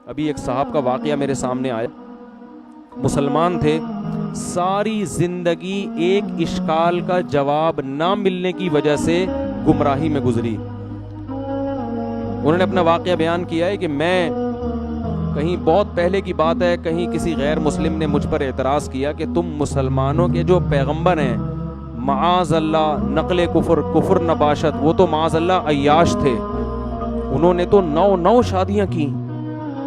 ابھی ایک صاحب کا واقعہ میرے سامنے آیا، مسلمان تھے، ساری زندگی ایک اشکال کا جواب نہ ملنے کی وجہ سے گمراہی میں گزری۔ انہوں نے اپنا واقعہ بیان کیا ہے کہ میں کہیں بہت پہلے کی بات ہے، کہیں کسی غیر مسلم نے مجھ پر اعتراض کیا کہ تم مسلمانوں کے جو پیغمبر ہیں معاذ اللہ نقل کفر نباشت، وہ تو معاذ اللہ عیاش تھے، انہوں نے تو 9 شادیاں کی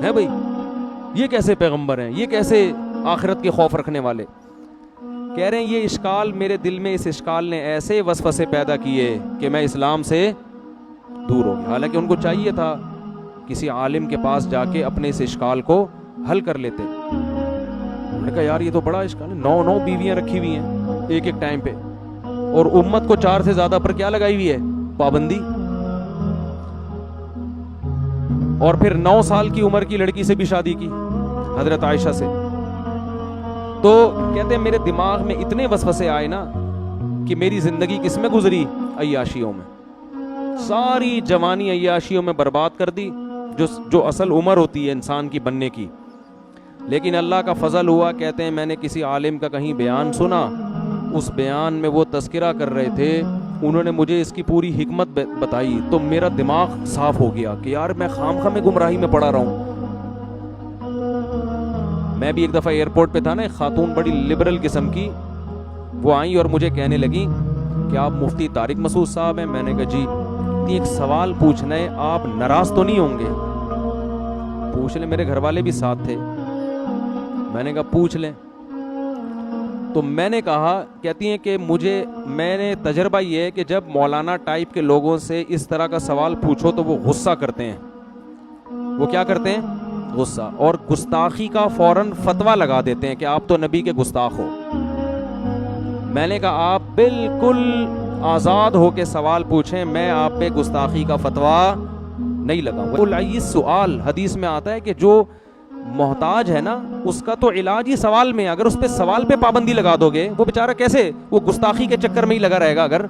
ہیں بھائی، یہ کیسے پیغمبر ہیں، یہ کیسے آخرت کے خوف رکھنے والے؟ کہہ رہے ہیں یہ اشکال میرے دل میں، اس اشکال نے ایسے وسوسے پیدا کیے کہ میں اسلام سے دور ہو گیا۔ حالانکہ ان کو چاہیے تھا کسی عالم کے پاس جا کے اپنے اس اشکال کو حل کر لیتے۔ انہوں نے کہا یار یہ تو بڑا اشکال ہے، 9 بیویاں رکھی ہوئی ہیں ایک ٹائم پہ، اور امت کو 4 سے زیادہ پر کیا لگائی ہوئی ہے؟ پابندی۔ اور پھر 9 سال کی عمر کی لڑکی سے بھی شادی کی، حضرت عائشہ سے۔ تو کہتے ہیں میرے دماغ میں اتنے وسوسے آئے نا کہ میری زندگی کس میں گزری؟ عیاشیوں میں، ساری جوانی عیاشیوں میں برباد کر دی، جو اصل عمر ہوتی ہے انسان کی بننے کی۔ لیکن اللہ کا فضل ہوا، کہتے ہیں میں نے کسی عالم کا کہیں بیان سنا، اس بیان میں وہ تذکرہ کر رہے تھے، انہوں نے مجھے اس کی پوری حکمت بتائی، تو میرا دماغ صاف ہو گیا کہ یار میں خامخواہ میں گمراہی میں پڑا رہا ہوں۔ میں بھی ایک دفعہ ایئرپورٹ پہ تھا نا، ایک خاتون بڑی لبرل قسم کی، وہ آئیں اور مجھے کہنے لگی کہ آپ مفتی طارق مسعود صاحب ہیں؟ میں نے کہا جی۔ ایک سوال پوچھنا ہے، آپ ناراض تو نہیں ہوں گے؟ پوچھ لیں، میرے گھر والے بھی ساتھ تھے۔ میں نے کہا پوچھ لیں۔ تو میں نے کہا، کہتی ہیں کہ میں نے تجربہ یہ ہے کہ جب مولانا ٹائپ کے لوگوں سے اس طرح کا سوال پوچھو تو وہ غصہ کرتے ہیں۔ وہ کیا کرتے ہیں؟ غصہ، اور گستاخی کا فوراً فتویٰ لگا دیتے ہیں کہ آپ تو نبی کے گستاخ ہو۔ میں نے کہا آپ بالکل آزاد ہو کے سوال پوچھیں، میں آپ پہ گستاخی کا فتویٰ نہیں لگاؤں گا۔ العیس سوال، حدیث میں آتا ہے کہ جو محتاج ہے نا اس کا تو علاج ہی سوال میں، اگر اس پہ سوال پہ پابندی لگا دو گے وہ بیچارہ کیسے، وہ گستاخی کے چکر میں ہی لگا رہے گا۔ اگر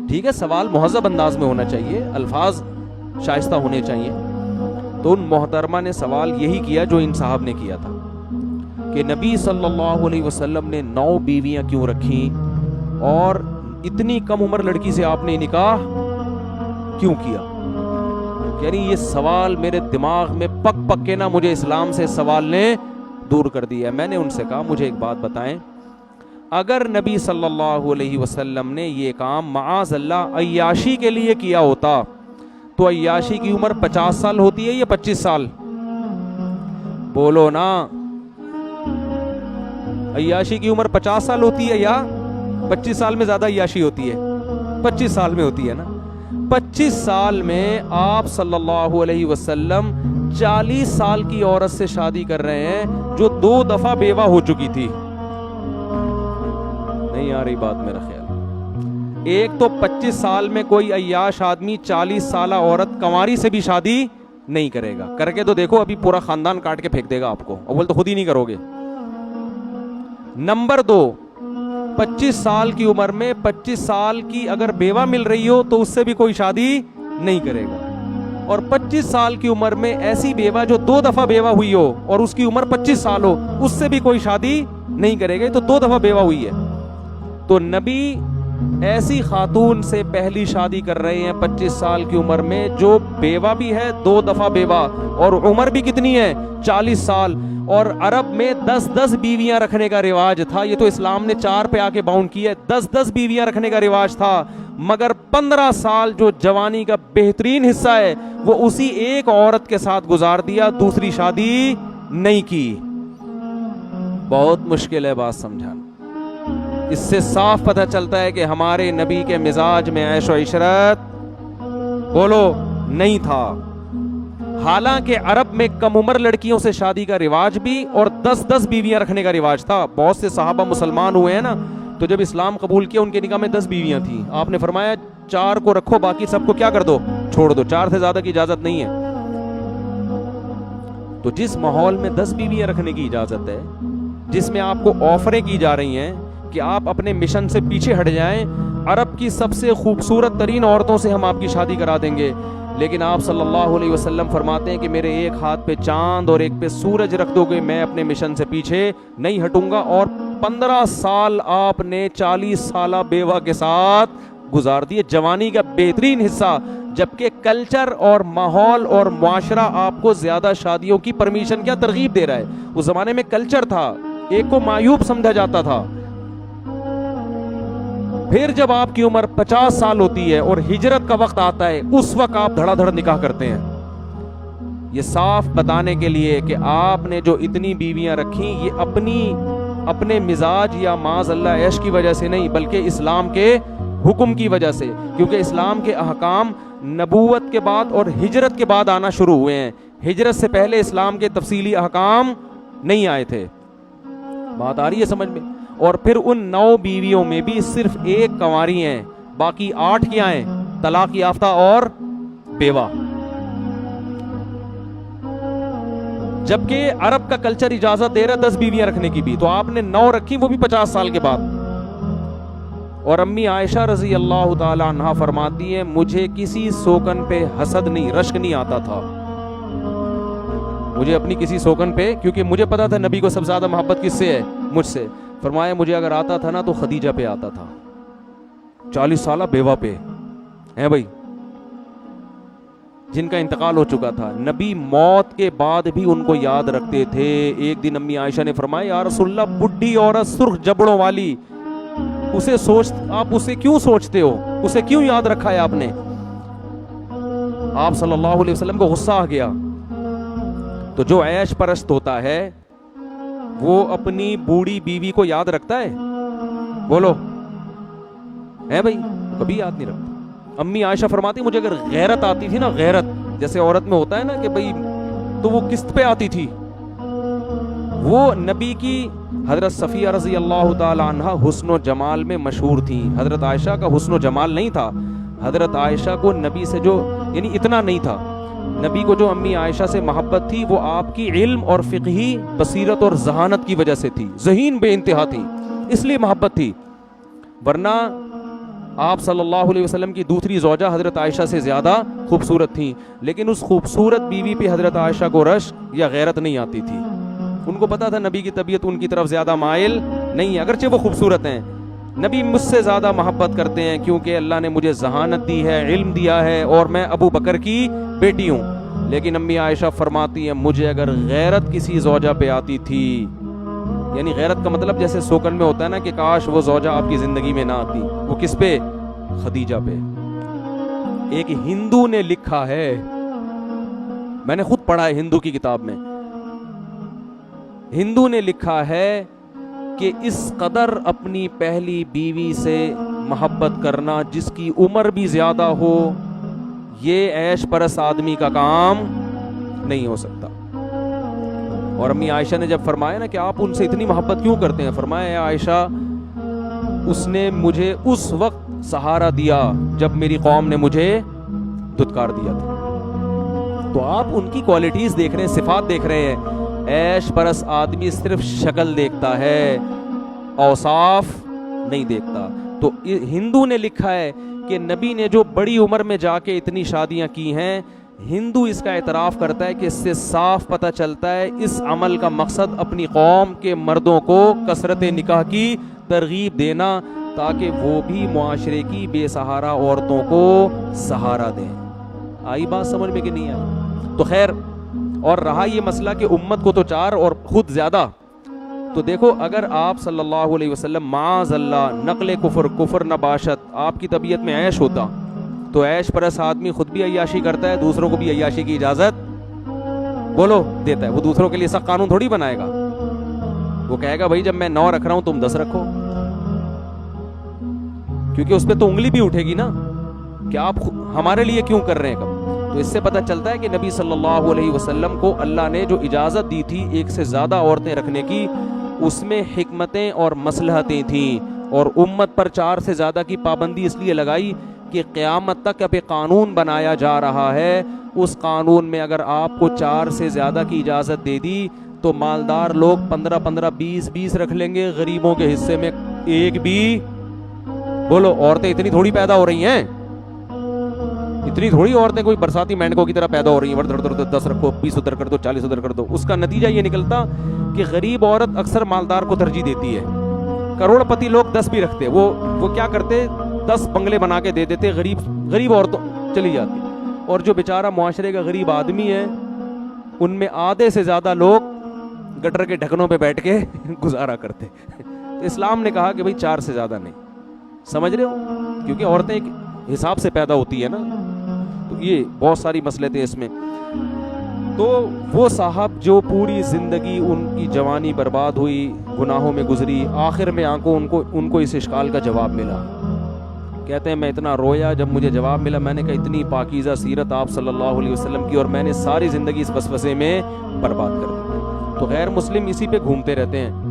ٹھیک ہے سوال مہذب انداز میں ہونا چاہیے، الفاظ شائستہ ہونے چاہیے۔ تو ان محترمہ نے سوال یہی کیا جو ان صاحب نے کیا تھا کہ نبی صلی اللہ علیہ وسلم نے 9 بیویاں کیوں رکھیں، اور اتنی کم عمر لڑکی سے آپ نے نکاح کیوں کیا؟ یعنی یہ سوال میرے دماغ میں پک کے نا مجھے اسلام سے سوال نے دور کر دیا۔ میں نے ان سے کہا مجھے ایک بات بتائیں، اگر نبی صلی اللہ علیہ وسلم نے یہ کام معاذ اللہ عیاشی کے لیے کیا ہوتا تو عیاشی کی عمر 50 سال ہوتی ہے یا 25 سال؟ بولو نا، عیاشی کی عمر 50 سال ہوتی ہے یا 25 سال میں زیادہ عیاشی ہوتی ہے؟ 25 سال میں ہوتی ہے نا۔ 25 سال میں آپ صلی اللہ علیہ وسلم 40 سال کی عورت سے شادی کر رہے ہیں جو 2 دفعہ بیوہ ہو چکی تھی۔ نہیں آ رہی بات میرا خیال۔ ایک تو 25 سال میں کوئی عیاش آدمی 40 سالہ عورت کنواری سے بھی شادی نہیں کرے گا، کر کے تو دیکھو ابھی پورا خاندان کاٹ کے پھینک دے گا آپ کو، اول تو خود ہی نہیں کرو گے۔ نمبر 2، 25 سال کی عمر میں 25 سال کی اگر بیوہ مل رہی ہو تو اس سے بھی کوئی شادی نہیں کرے گا، اور 25 سال کی عمر میں ایسی بیوہ جو 2 دفعہ بیوہ ہوئی ہو اور اس کی عمر 25 سال ہو اس سے بھی کوئی شادی نہیں کرے گا، تو 2 دفعہ بیوہ ہوئی ہے۔ تو نبی ایسی خاتون سے پہلی شادی کر رہے ہیں 25 سال کی عمر میں جو بیوہ بھی ہے، 2 دفعہ بیوہ، اور عمر بھی کتنی ہے؟ 40 سال۔ اور عرب میں 10 بیویاں رکھنے کا رواج تھا، یہ تو اسلام نے 4 پہ آ کے باؤنڈ کیا ہے۔ 10 بیویاں رکھنے کا رواج تھا، مگر 15 سال جو جوانی کا بہترین حصہ ہے وہ اسی ایک عورت کے ساتھ گزار دیا، دوسری شادی نہیں کی۔ بہت مشکل ہے بات سمجھانا۔ اس سے صاف پتہ چلتا ہے کہ ہمارے نبی کے مزاج میں عیش و عشرت بولو نہیں تھا۔ حالانکہ عرب میں کم عمر لڑکیوں سے شادی کا رواج بھی اور 10 بیویاں رکھنے کا رواج تھا۔ بہت سے صحابہ مسلمان ہوئے ہیں نا، تو جب اسلام قبول کیا ان کے نکاح میں 10 بیویاں تھیں، آپ نے فرمایا 4 کو رکھو، باقی سب کو کیا کر دو؟ چھوڑ دو، 4 سے زیادہ کی اجازت نہیں ہے۔ تو جس ماحول میں 10 بیویاں رکھنے کی اجازت ہے، جس میں آپ کو آفریں کی جا رہی ہیں کہ آپ اپنے مشن سے پیچھے ہٹ جائیں، عرب کی سب سے خوبصورت ترین عورتوں سے ہم آپ کی شادی کرا دیں گے، لیکن آپ صلی اللہ علیہ وسلم فرماتے ہیں کہ میرے ایک ہاتھ پہ چاند اور ایک پہ سورج رکھ دو گے میں اپنے مشن سے پیچھے نہیں ہٹوں گا. اور 15 سال آپ نے 40 سالہ بیوہ کے ساتھ گزار دیے, جوانی کا بہترین حصہ, جبکہ کلچر اور ماحول اور معاشرہ آپ کو زیادہ شادیوں کی پرمیشن کیا ترغیب دے رہا ہے. اس زمانے میں کلچر تھا, ایک کو معیوب سمجھا جاتا تھا. پھر جب آپ کی عمر 50 سال ہوتی ہے اور ہجرت کا وقت آتا ہے, اس وقت آپ دھڑا دھڑ نکاح کرتے ہیں. یہ صاف بتانے کے لیے کہ آپ نے جو اتنی بیویاں رکھی یہ اپنے مزاج یا معاذ اللہ عیش کی وجہ سے نہیں, بلکہ اسلام کے حکم کی وجہ سے, کیونکہ اسلام کے احکام نبوت کے بعد اور ہجرت کے بعد آنا شروع ہوئے ہیں. ہجرت سے پہلے اسلام کے تفصیلی احکام نہیں آئے تھے. بات آ رہی ہے سمجھ میں؟ اور پھر ان 9 بیویوں میں بھی صرف ایک کنواری ہیں, باقی 8 کیا ہیں؟ طلاق یافتہ اور بیوہ. جبکہ عرب کا کلچر اجازت دے رہا 10 بیویاں رکھنے کی بھی, تو آپ نے 9 رکھی, وہ بھی 50 سال کے بعد. اور امی عائشہ رضی اللہ تعالی عنہا فرماتی ہیں مجھے کسی سوکن پہ حسد نہیں, رشک نہیں آتا تھا. مجھے اپنی کسی سوکن پہ, کیونکہ مجھے پتا تھا نبی کو سب سے زیادہ محبت کس سے ہے؟ مجھ سے. فرمایا مجھے اگر آتا تھا نا تو خدیجہ پہ آتا تھا, 40 سالہ بیوہ پہ ہیں بھائی, جن کا انتقال ہو چکا تھا. نبی موت کے بعد بھی ان کو یاد رکھتے تھے. ایک دن امی عائشہ نے فرمایا یا رسول اللہ, بڈھی عورت سرخ جبڑوں والی, آپ اسے کیوں سوچتے ہو, اسے کیوں یاد رکھا ہے آپ نے؟ آپ صلی اللہ علیہ وسلم کو غصہ آ گیا. تو جو عیش پرست ہوتا ہے وہ اپنی بوڑھی بیوی کو یاد رکھتا ہے؟ بولو ہے بھائی, کبھی یاد نہیں رکھتا. امی عائشہ فرماتی مجھے اگر غیرت آتی تھی نا, غیرت جیسے عورت میں ہوتا ہے نا کہ بھائی, تو وہ قسط پہ آتی تھی. وہ نبی کی حضرت صفیہ رضی اللہ تعالی عنہ حسن و جمال میں مشہور تھی. حضرت عائشہ کا حسن و جمال نہیں تھا. حضرت عائشہ کو نبی سے جو یعنی اتنا نہیں تھا, نبی کو جو امی عائشہ سے محبت تھی وہ آپ کی علم اور فقہی بصیرت اور ذہانت کی وجہ سے تھی. ذہین بے انتہا تھی, اس لیے محبت تھی. ورنہ آپ صلی اللہ علیہ وسلم کی دوسری زوجہ حضرت عائشہ سے زیادہ خوبصورت تھیں, لیکن اس خوبصورت بیوی پہ حضرت عائشہ کو رشک یا غیرت نہیں آتی تھی. ان کو پتا تھا نبی کی طبیعت ان کی طرف زیادہ مائل نہیں ہے, اگرچہ وہ خوبصورت ہیں. نبی مجھ سے زیادہ محبت کرتے ہیں کیونکہ اللہ نے مجھے ذہانت دی ہے, علم دیا ہے, اور میں ابو بکر کی بیٹی ہوں. لیکن امی عائشہ فرماتی ہیں مجھے اگر غیرت کسی زوجہ پہ آتی تھی, یعنی غیرت کا مطلب جیسے سوکن میں ہوتا ہے نا کہ کاش وہ زوجہ آپ کی زندگی میں نہ آتی, وہ کس پہ؟ خدیجہ پہ. ایک ہندو نے لکھا ہے, میں نے خود پڑھا ہے ہندو کی کتاب میں, ہندو نے لکھا ہے کہ اس قدر اپنی پہلی بیوی سے محبت کرنا جس کی عمر بھی زیادہ ہو, یہ عیش پرست آدمی کا کام نہیں ہو سکتا. اور امی عائشہ نے جب فرمایا نا کہ آپ ان سے اتنی محبت کیوں کرتے ہیں, فرمایا اے عائشہ اس نے مجھے اس وقت سہارا دیا جب میری قوم نے مجھے دھتکار دیا تھا. تو آپ ان کی کوالٹیز دیکھ رہے ہیں, صفات دیکھ رہے ہیں. عیش پرست آدمی صرف شکل دیکھتا ہے, اوصاف نہیں دیکھتا. تو ہندو نے لکھا ہے کہ نبی نے جو بڑی عمر میں جا کے اتنی شادیاں کی ہیں, ہندو اس کا اعتراف کرتا ہے کہ اس سے صاف پتہ چلتا ہے اس عمل کا مقصد اپنی قوم کے مردوں کو کثرت نکاح کی ترغیب دینا تاکہ وہ بھی معاشرے کی بے سہارا عورتوں کو سہارا دیں. آئی بات سمجھ میں کہ نہیں آئی؟ تو خیر, اور رہا یہ مسئلہ کہ امت کو تو 4 اور خود زیادہ, تو دیکھو اگر آپ صلی اللہ علیہ وسلم معاذ اللہ نقل کفر نباشت آپ کی طبیعت میں عیش ہوتا تو عیش پرست آدمی خود بھی عیاشی کرتا ہے, دوسروں کو بھی عیاشی کی اجازت بولو دیتا ہے. وہ دوسروں کے لیے سخت قانون تھوڑی بنائے گا, وہ کہے گا بھائی جب میں 9 رکھ رہا ہوں تم 10 رکھو, کیونکہ اس پہ تو انگلی بھی اٹھے گی نا کہ آپ ہمارے لیے کیوں کر رہے ہیں کم. تو اس سے پتہ چلتا ہے کہ نبی صلی اللہ علیہ وسلم کو اللہ نے جو اجازت دی تھی ایک سے زیادہ عورتیں رکھنے کی, اس میں حکمتیں اور مصلحتیں تھیں, اور امت پر 4 سے زیادہ کی پابندی اس لیے لگائی کہ قیامت تک اب ایک قانون بنایا جا رہا ہے. اس قانون میں اگر آپ کو 4 سے زیادہ کی اجازت دے دی تو مالدار لوگ 15 20 رکھ لیں گے, غریبوں کے حصے میں ایک بھی. بولو عورتیں اتنی تھوڑی پیدا ہو رہی ہیں, اتنی تھوڑی عورتیں کوئی برساتی مینڈکوں کی طرح پیدا ہو رہی ہیں، ادھر ادھر 10 رکھو، 20 ادھر کر دو، 40 ادھر کر دو. اس کا نتیجہ یہ نکلتا کہ غریب عورت اکثر مالدار کو ترجیح دیتی ہے. کروڑ پتی لوگ 10 بھی رکھتے، وہ کیا کرتے، 10 بنگلے بنا کے دے دیتے، غریب عورتوں چلی جاتی. اور جو بیچارہ معاشرے کا غریب آدمی ہے، ان میں آدھے سے زیادہ لوگ گٹر کے ڈھکنوں پہ بیٹھ کے گزارا کرتے. تو اسلام نے کہا کہ بھائی 4 سے زیادہ نہیں. سمجھ رہے ہو؟ کیونکہ عورتیں ایک حساب سے پیدا ہوتی ہے نا. تو یہ بہت ساری مسئلے تھے اس میں. تو وہ صاحب جو پوری زندگی ان کی جوانی برباد ہوئی، گناہوں میں گزری، آخر میں ان کو اس اشکال کا جواب ملا. کہتے ہیں میں اتنا رویا جب مجھے جواب ملا. میں نے کہا اتنی پاکیزہ سیرت آپ صلی اللہ علیہ وسلم کی، اور میں نے ساری زندگی اس وسوسے میں برباد کر دی. تو غیر مسلم اسی پہ گھومتے رہتے ہیں.